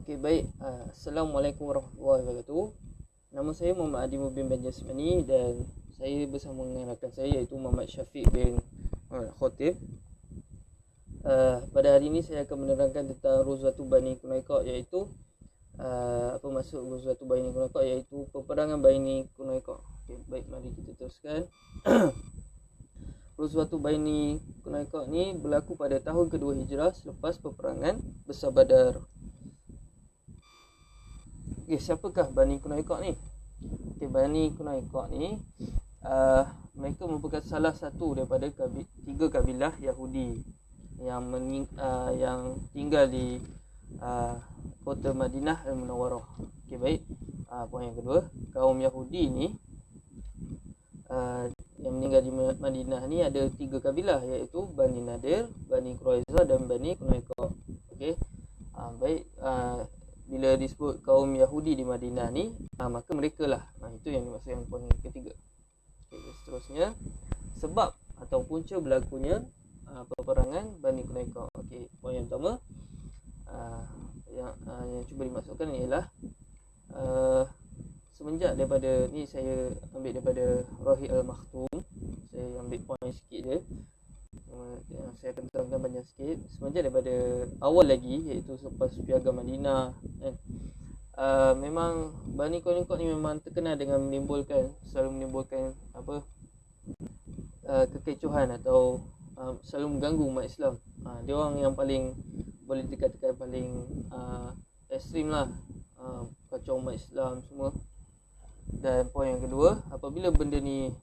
Okey, baik. Assalamualaikum warahmatullahi wabarakatuh. Nama saya Muhammad Adi Mubin bin Jasmani dan saya bersama dengan rakan saya iaitu Muhammad Syafiq bin Khotib. Pada hari ini saya akan menerangkan tentang Ghazwatu Bani Qunaiqa, iaitu apa maksud Ghazwatu Bani Qunaiqa, iaitu peperangan Bani Qunaiqa. Okey, baik, mari kita teruskan. Ghazwatu Bani Qunaiqa ni berlaku pada tahun kedua Hijrah selepas peperangan Besar Badar. Okey, siapakah Bani Qunaiqa ni? Okey, Bani Qunaiqa ni mereka merupakan salah satu daripada tiga kabilah Yahudi yang tinggal di kota Madinah Al-Munawwarah. Okey, baik. Poin yang kedua, kaum Yahudi ni yang meninggal di Madinah ni ada tiga kabilah, iaitu Bani Nadir, Bani Quraizah dan Bani Qunaiqa. Okey. Baik, bila disebut kaum Yahudi di Madinah ni, maka mereka lah, itu yang dimaksudkan poin ketiga. Okay, seterusnya, sebab atau punca berlakunya peperangan Bani Qunaiqa. Okey, poin yang pertama yang cuba dimaksudkan ialah semenjak daripada ni, saya ambil daripada Rahil Al-Makhtum, saya ambil poin sikit je, saya akan terangkan banyak sikit. Semenjak daripada awal lagi, iaitu selepas Piagam Madinah kan, memang Bani Qunaiqa ni memang terkenal dengan selalu menimbulkan kekecohan atau selalu mengganggu umat Islam. Dia orang yang paling boleh dikatakan paling ekstrim lah, kacau umat Islam semua. Dan poin yang kedua, apabila benda ni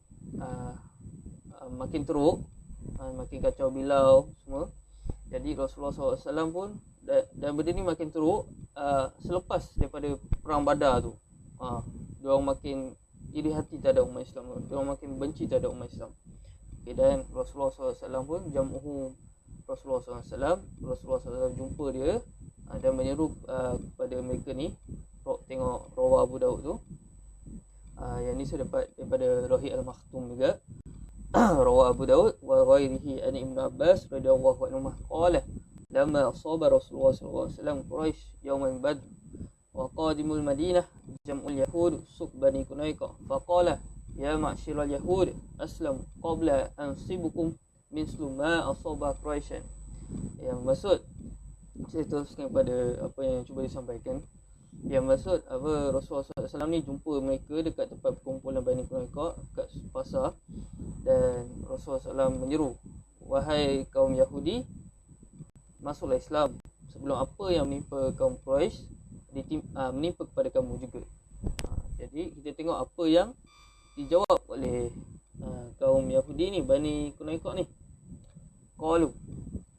makin teruk, makin kacau bilau semua, jadi Rasulullah SAW pun dan benda ni makin teruk selepas daripada perang Badar tu, dia orang makin iri hati terhadap umat Islam, dia orang makin benci terhadap umat Islam. Okay, dan Rasulullah SAW pun jam'uhu Rasulullah SAW jumpa dia dan menyeru kepada mereka ni, tengok Rawah Abu Daud tu, yang ni saya dapat daripada Rahil Al-Makhtum juga. Rawah Abu Daud wa ghairihi an Ibn Abbas radhiyallahu anhu qala lamma asaba Rasulullah sallallahu alaihi wasallam Quraisy yawman Badr wa qadimul Madinah jam'ul yahud suq Bani Qunaiqa faqala ya ma'syiral yahud aslam qabla an sibukum mislu ma asaba Quraisyan. Yang maksud, saya teruskan kepada apa yang cuba disampaikan. Yang maksud Rasulullah SAW ni jumpa mereka dekat tempat perkumpulan Bani Qunaiqa, dekat pasar, dan Rasulullah SAW menyeru, wahai kaum Yahudi, masuklah Islam sebelum apa yang menimpa kaum Quraisy menimpa kepada kamu juga. Jadi kita tengok apa yang dijawab oleh kaum Yahudi ni, Bani Qunaiqa ni. Qalu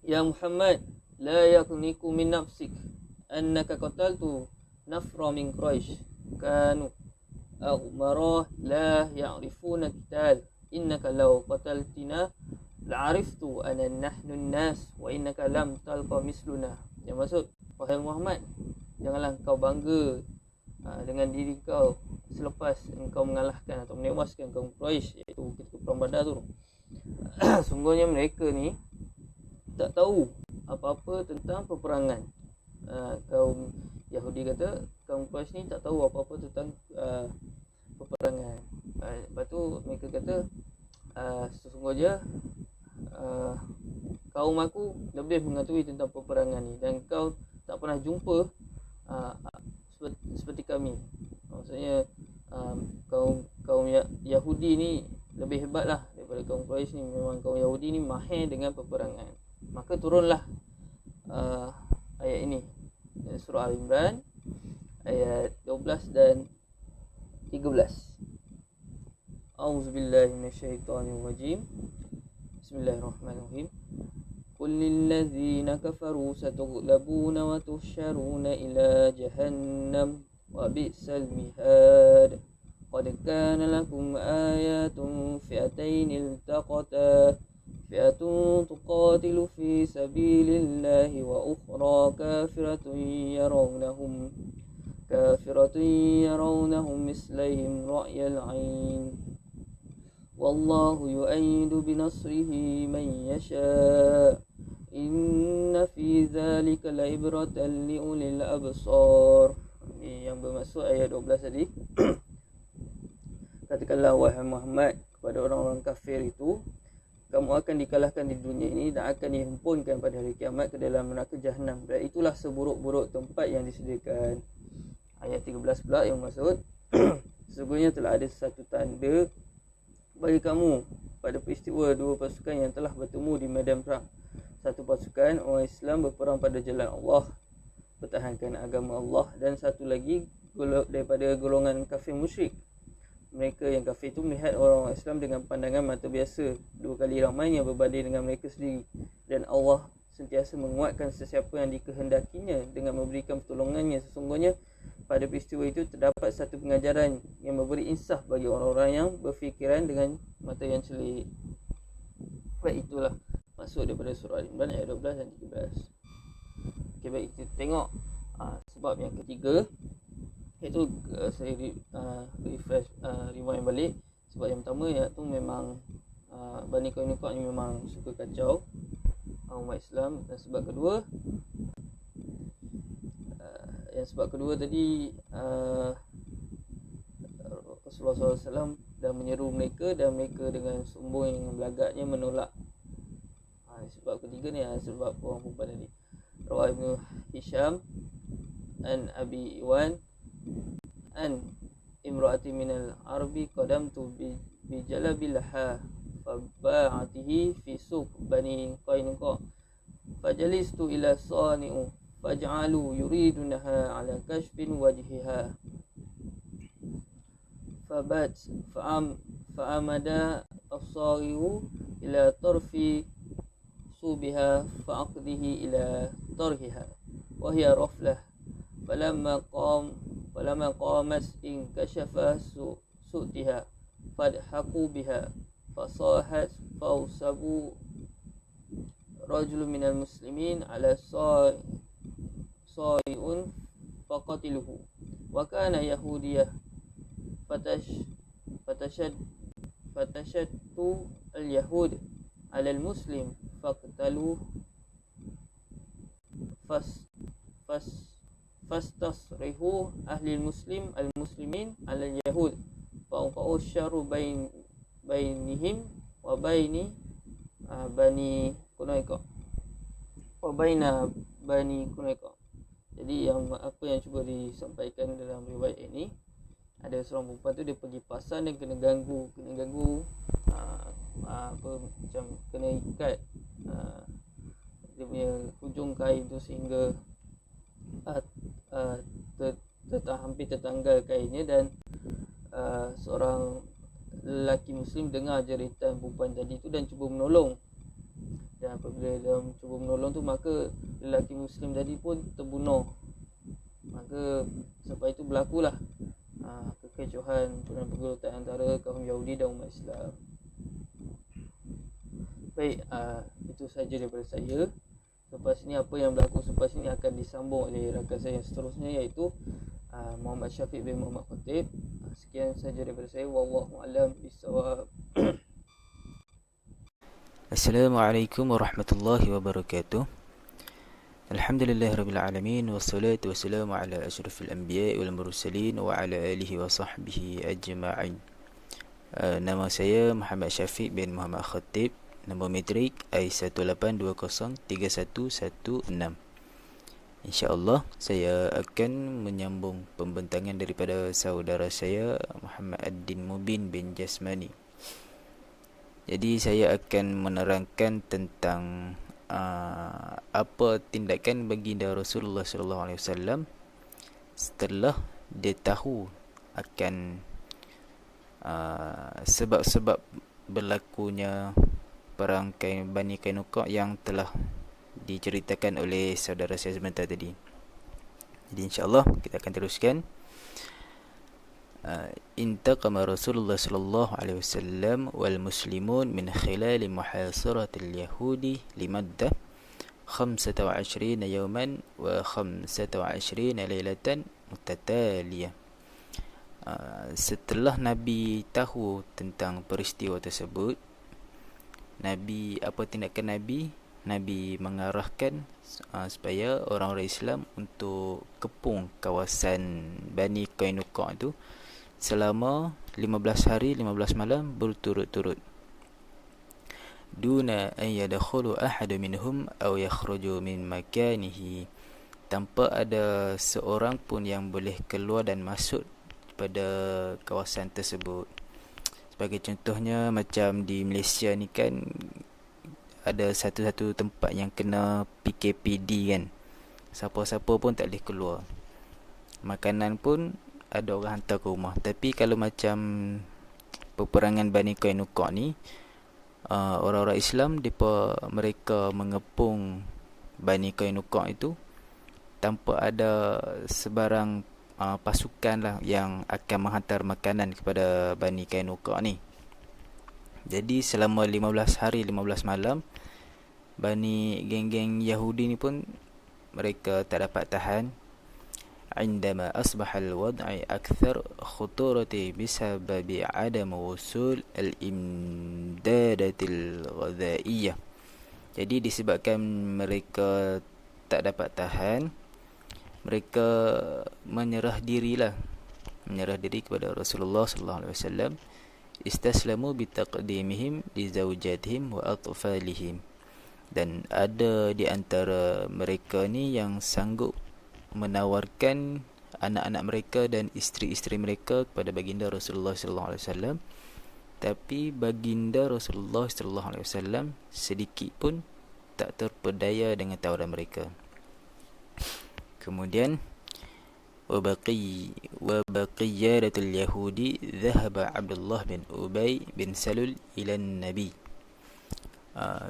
ya Muhammad la yaqniku min nafsik annaka qataltu nafra min Quraisy kanu aghmara la ya'rifuna qital innaka law qataltina la'ariftu anna nahnu an-nas wa innaka lam talqa misluna. Yang maksud, wahai Muhammad, janganlah kau bangga dengan diri kau selepas engkau mengalahkan atau menewaskan kaum Quraisy, iaitu ketika perang Badar tu. Sungguhnya mereka ni tak tahu apa-apa tentang peperangan. Kaum Yahudi kata kaum Quraisy ni tak tahu apa-apa tentang peperangan. Lepas tu mereka kata sesungguhnya kaum aku lebih mengetahui tentang peperangan ni, dan kau tak pernah jumpa seperti kami. Maksudnya kaum Yahudi ni lebih hebat lah daripada kaum Quraisy ni. Memang kaum Yahudi ni mahir dengan peperangan. Maka turunlah ayat ini, surah Al-Imran ayat 12 dan 13. A'udzubillahi minasyaitonirrajim. Bismillahirrahmanirrahim. Qul lilladzina kafaru satughlabuna wa tuhsyaruna ila jahannam wa bi'sal mihad. Qad kana lakum ayatun fi'atayn iltaqata fi'atun tuqatilu fi sabilillahi wa ukhra kafiratun yarawnahum mislaihim ra'yal 'ain wallahu yu'ayyidu binasrihi man yasha Inna fi zalika laibratan liulil absar. Ini yang bermaksud ayat 12 tadi. Katakanlah wahai Muhammad kepada orang-orang kafir itu, kamu akan dikalahkan di dunia ini dan akan dihimpunkan pada hari kiamat ke dalam neraka Jahannam, dan itulah seburuk-buruk tempat yang disediakan. Ayat 13 pula yang maksud sesungguhnya telah ada satu tanda bagi kamu pada peristiwa dua pasukan yang telah bertemu di medan perang. Satu pasukan orang Islam berperang pada jalan Allah, pertahankan agama Allah, dan satu lagi daripada golongan kafir musyrik. Mereka yang kafir itu melihat orang Islam dengan pandangan mata biasa, dua kali ramainya berbanding dengan mereka sendiri. Dan Allah sentiasa menguatkan sesiapa yang dikehendakinya dengan memberikan pertolongannya. Sesungguhnya pada peristiwa itu terdapat satu pengajaran yang memberi insaf bagi orang-orang yang berfikiran dengan mata yang celik. Baik, itulah maksud daripada surah Al-Imran ayat 12 dan 13. Okey, baik, kita tengok sebab yang ketiga, iaitu saya refresh rewind balik. Sebab yang pertama iaitu memang Bani Qainuqa ni memang suka kacau umat Islam. Dan sebab kedua, tadi Rasulullah SAW dah menyeru mereka, dan mereka dengan sombong yang belagaknya menolak. Sebab ketiga ni sebab orang perempuan tadi. Rawah Ibn Hisham an Abi Iwan an imraati minal arbi qadamtu bi jalabilaha faba'atihi fi suq Bani Qainuqa fajalistu ila sani'u faj'alu yuridunaha ala kashfin wajhiha fa'amada as-sari'u ila tarfi subiha fa'aqdihi ila tarhiha wa hiya raflah falamma qamat in kashafa su'tiha fadhaqu biha fasahat fausabu rajulun minal muslimin ala sari'un faqatiluhu wa kana yahudiyah fatashaddu al-yahud ala al-muslim faqtalu fastasrihu ahli al-muslimin ala al-yahud fa'u syarru bainihim wa baini Bani Qainuqa wa baina Bani Qainuqa. Jadi apa yang cuba disampaikan dalam riwayat ini, ada seorang perempuan tu dia pergi pasar dan kena ganggu macam kena ikat dia punya hujung kain tu sehingga hampir tertanggal kainnya. Dan seorang lelaki muslim dengar jeritan perempuan tadi tu dan cuba menolong. Dan apabila dia cuba menolong tu, maka lelaki muslim tadi pun terbunuh. Maka sampai itu berlakulah kekecohan dan pergulutan antara kaum Yahudi dan umat Islam. Baik, itu saja daripada saya. Lepas ni apa yang berlaku selepas ini akan disambung oleh rakan saya yang seterusnya, iaitu Muhammad Syafiq bin Muhammad Khatib. Sekian saja daripada saya. Wallahu a'lam bissawab. Assalamualaikum warahmatullahi wabarakatuh. Alhamdulillahirabbil alamin, wassalatu wassalamu ala asyrafil anbiya'i wal mursalin wa ala alihi wa sahbihi ajma'in. Nama saya Muhammad Syafiq bin Muhammad Khatib. Nombor metrik I18203116. InsyaAllah saya akan menyambung pembentangan daripada saudara saya Muhammad Ad-Din Mubin bin Jasmani. Jadi saya akan menerangkan tentang apa tindakan baginda Rasulullah SAW setelah dia tahu akan sebab-sebab berlakunya perang Bani Qainuqa yang telah diceritakan oleh saudara saya sebentar tadi. Jadi insyaAllah kita akan teruskan. Intaqama Rasulullah sallallahu alaihi wasallam wal muslimun min khilal muhasaratil yahudi limaddah 25 yawman wa 25 lailatan mutataliyah. Setelah Nabi tahu tentang peristiwa tersebut, apa tindakan Nabi? Nabi mengarahkan supaya orang-orang Islam untuk kepung kawasan Bani Qainuqa itu selama 15 hari 15 malam berturut-turut, duna an yadkhulu ahad minhum aw yakhruju min makanihi, tanpa ada seorang pun yang boleh keluar dan masuk pada kawasan tersebut. Sebagai contohnya, macam di Malaysia ni kan ada satu-satu tempat yang kena PKPD kan, siapa-siapa pun tak boleh keluar. Makanan pun ada orang hantar ke rumah. Tapi kalau macam peperangan Bani Qainuqa ni, orang-orang Islam mereka mengepung Bani Qainuqa itu tanpa ada sebarang pasukan lah yang akan menghantar makanan kepada Bani Qainuqa ni. Jadi selama 15 hari 15 malam, geng-geng Yahudi ni pun mereka tak dapat tahan. عندما أصبح الوضع أكثر خطورة بسبب عدم وصول الإمدادات الغذائية. Jadi disebabkan mereka tak dapat tahan, mereka menyerah diri kepada Rasulullah sallallahu alaihi wasallam. Istaslamu bitaqdimihim li zawjatihim wa atfalihim. Dan ada di antara mereka ni yang sanggup menawarkan anak-anak mereka dan isteri-isteri mereka kepada baginda Rasulullah sallallahu alaihi wasallam. Tapi baginda Rasulullah sallallahu alaihi wasallam sedikit pun tak terpedaya dengan tawaran mereka. Kemudian wabaqiyadatul yahudi dhahaba Abdullah bin Ubay bin Salul ila Nabi.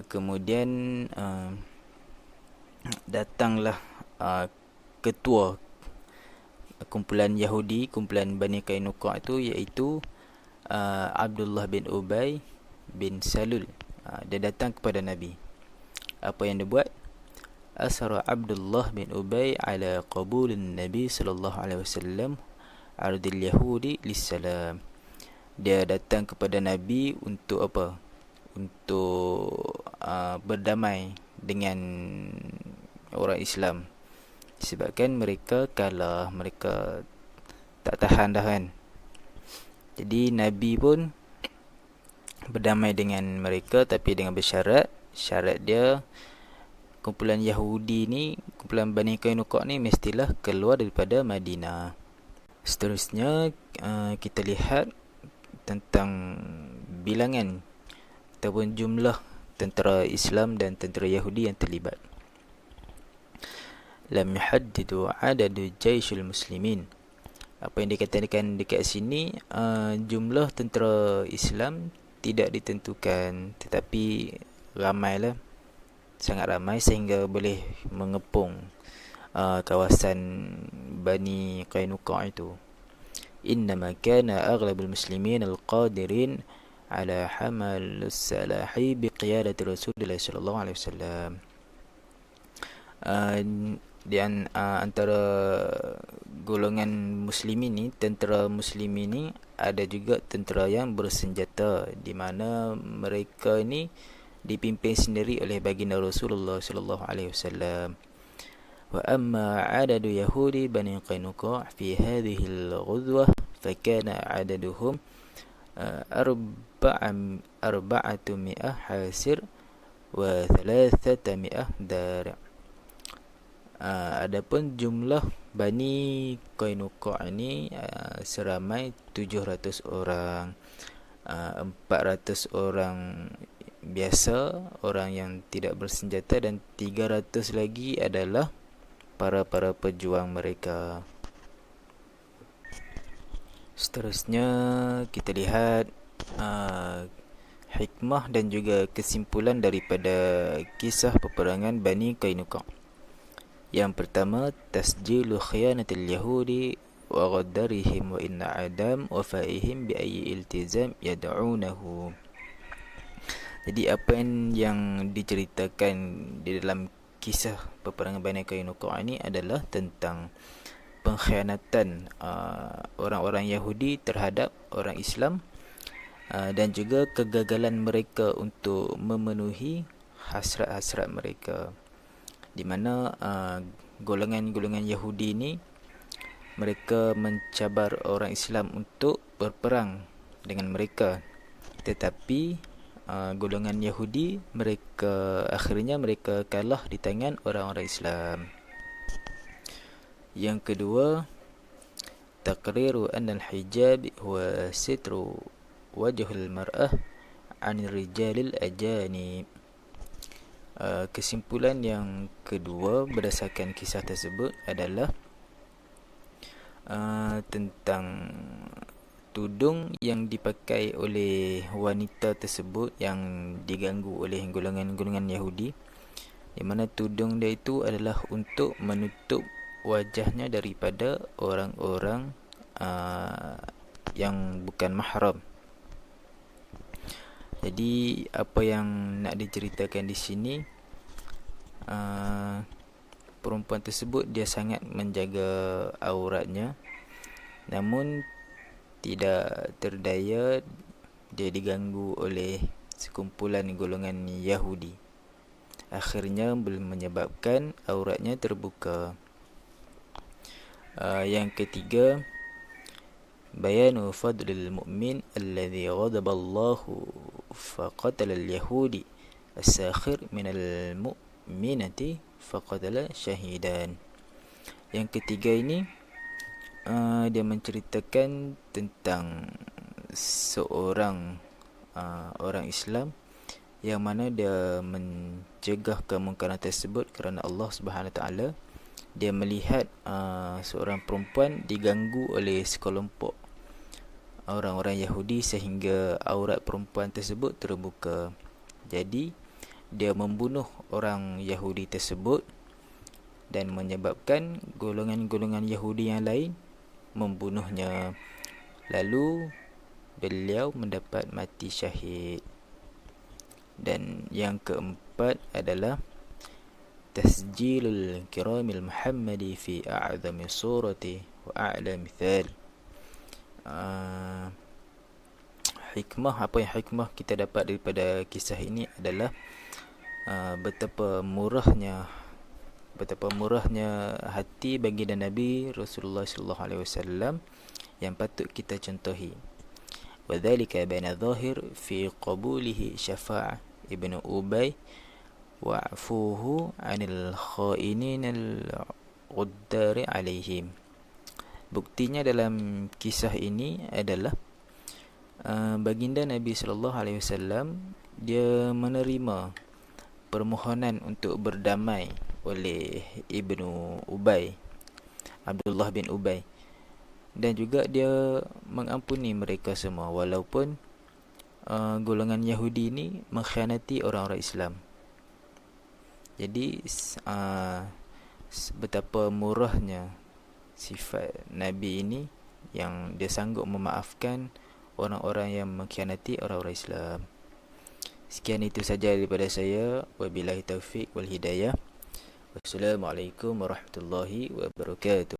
Kemudian datanglah ketua kumpulan Yahudi, kumpulan Bani Qainuqa itu, iaitu Abdullah bin Ubay bin Salul. Dia datang kepada Nabi. Apa yang dia buat? Asara Abdullah bin Ubay ala qabulin Nabi sallallahu alaihi wasallam ardil Yahudi lissalam. Dia datang kepada Nabi untuk apa? Untuk berdamai dengan orang Islam. Disebabkan mereka kalah, mereka tak tahan dah kan. Jadi Nabi pun berdamai dengan mereka, tapi dengan bersyarat. Syarat dia, kumpulan Yahudi ni, kumpulan Bani Qainuqa ni mestilah keluar daripada Madinah. Seterusnya kita lihat tentang bilangan ataupun jumlah tentera Islam dan tentera Yahudi yang terlibat. Lam yuhaddidu adadu jaisyul muslimin. Apa yang dikatakan dekat sini, jumlah tentera Islam tidak ditentukan, tetapi ramailah, sangat ramai sehingga boleh mengepung kawasan Bani Qainuqa itu. Innama kana aghlabul muslimin al-qadirin ala hamal as-salahi biqiyadati Rasulullah sallallahu alaihi wasallam. Dan antara golongan muslimin ni, tentera muslimin ni, ada juga tentera yang bersenjata, di mana mereka ni dipimpin sendiri oleh baginda Rasulullah sallallahu alaihi wasallam. Wa amma adadu yahudi Bani Qainuqa fi hadhihi al-ghuzwah fakana adaduhum 400 hasir wa 300 dar'. Adapun jumlah Bani Qainuqa ini seramai 700 orang, 400 orang biasa, orang yang tidak bersenjata, dan 300 lagi adalah para pejuang mereka. Seterusnya kita lihat hikmah dan juga kesimpulan daripada kisah peperangan Bani Qainuqa. Yang pertama, tasjilu khiyanatil yahudi wa ghaddarihim wa inna adam wa fa'ihim bi ayyi iltizam yad'unahu. Jadi apa yang diceritakan di dalam kisah peperangan Bani Qainuqa ini adalah tentang pengkhianatan orang-orang Yahudi terhadap orang Islam, dan juga kegagalan mereka untuk memenuhi hasrat-hasrat mereka, di mana golongan-golongan Yahudi ni mereka mencabar orang Islam untuk berperang dengan mereka, tetapi golongan Yahudi akhirnya mereka kalah di tangan orang-orang Islam. Yang kedua, taqriru anna al-hijab huwa sitru wajhul mar'ah 'anil rijalil ajanib. Kesimpulan yang kedua berdasarkan kisah tersebut adalah tentang tudung yang dipakai oleh wanita tersebut yang diganggu oleh golongan-golongan Yahudi, di mana tudung dia itu adalah untuk menutup wajahnya daripada orang-orang yang bukan mahram. Jadi apa yang nak diceritakan di sini, perempuan tersebut dia sangat menjaga auratnya, namun tidak terdaya dia diganggu oleh sekumpulan golongan Yahudi. Akhirnya menyebabkan auratnya terbuka. Yang ketiga, bayanu fadlil mu'min alladhi ghadaballahu faqatala al-yahudi as-sakhir minal mu'minati faqatala syahidan. Yang ketiga ini dia menceritakan tentang seorang orang Islam yang mana dia mencegah kemungkaran tersebut kerana Allah Subhanahu Wa Taala. Dia melihat seorang perempuan diganggu oleh sekelompok orang-orang Yahudi sehingga aurat perempuan tersebut terbuka. Jadi dia membunuh orang Yahudi tersebut dan menyebabkan golongan-golongan Yahudi yang lain membunuhnya. Lalu beliau mendapat mati syahid. Dan yang keempat adalah tasjilul kiramil Muhammadi fi a'zami surati wa a'la mithal. Apa yang hikmah kita dapat daripada kisah ini adalah betapa murahnya hati baginda Nabi Rasulullah sallallahu alaihi wasallam yang patut kita contohi. Wa dzalika baina zahir fi qabulihi syafa'ah Ibnu Ubay wa'fuhu 'anil kha'inin al-ghuddari 'alaihim. Buktinya dalam kisah ini adalah baginda Nabi sallallahu alaihi wasallam dia menerima permohonan untuk berdamai oleh Ibnu Ubay, Abdullah bin Ubay, dan juga dia mengampuni mereka semua walaupun golongan Yahudi ini mengkhianati orang-orang Islam. Jadi betapa murahnya sifat Nabi ini yang dia sanggup memaafkan orang-orang yang mengkhianati orang-orang Islam. Sekian itu saja daripada saya. Wabillahi taufiq wal hidayah. Wassalamualaikum warahmatullahi wabarakatuh.